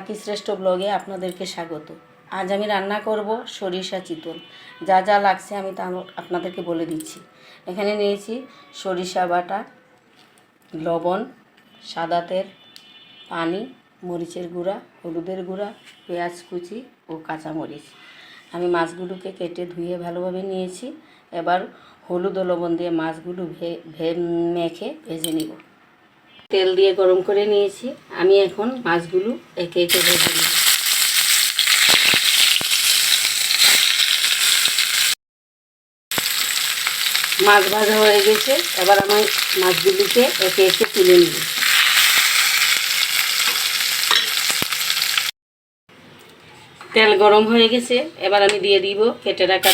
পাখি শ্রেষ্ঠ ব্লগে আপনাদেরকে স্বাগত। আজ আমি রান্না করব সরিষা চিতল। যা যা লাগছে আমি তা আপনাদেরকে বলে দিচ্ছি। এখানে নিয়েছি সরিষা বাটা, লবণ, সাদা তেল, পানি, মরিচের গুঁড়া, হলুদের গুঁড়া, পেঁয়াজ কুচি ও কাঁচামরিচ। আমি মাছগুলোকে কেটে ধুয়ে ভালোভাবে নিয়েছি। এবার হলুদ ও লবণ দিয়ে মাছগুলো মেখে ভেজে নিব। তেল দিয়ে গরম করে নিয়েছি। আমি এখন মাছগুলো একে একে ভেজে নিব। মাছ ভাজা হয়ে গেছে। এবার আমি মাছগুলোকে একে একে তুলে নিব। তেল গরম হয়ে গেছে। এবার আমি দিয়ে দিব কেটে রাখা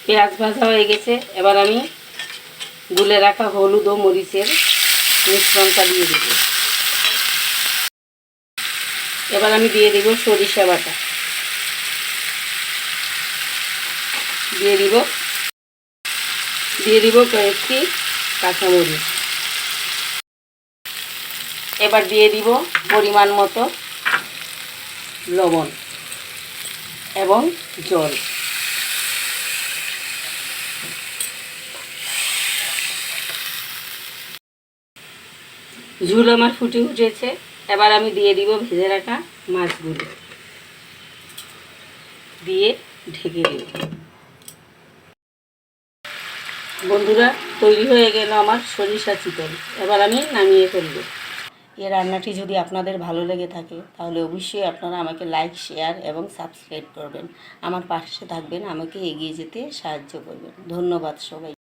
পেঁয়াজ ভাজা হয়ে গেছে। এবার আমি গুলে রাখা হলুদ ও মরিচের মিশ্রণটা দিয়ে দেব। এবার আমি দিয়ে দিব সরিষা বাটা, দিয়ে দিব কয়েকটি কাঁচামরিচ। এবার দিয়ে দিব পরিমাণ মতো লবণ এবং জল। ঝোল আমার ফুটে উঠেছে। এবার আমি দিয়ে দিব ভেজে রাখা মাছগুলো, দিয়ে ঢেকে দেব। বন্ধুরা, তৈরি হয়ে গেল আমার সরিষা চিতল। এবার আমি নামিয়ে ফেলব। এই রান্নাটি যদি আপনাদের ভালো লেগে থাকে তাহলে অবশ্যই আপনারা আমাকে লাইক, শেয়ার এবং সাবস্ক্রাইব করবেন। আমার পাশে থাকবেন, আমাকে এগিয়ে যেতে সাহায্য করবেন। ধন্যবাদ সবাই।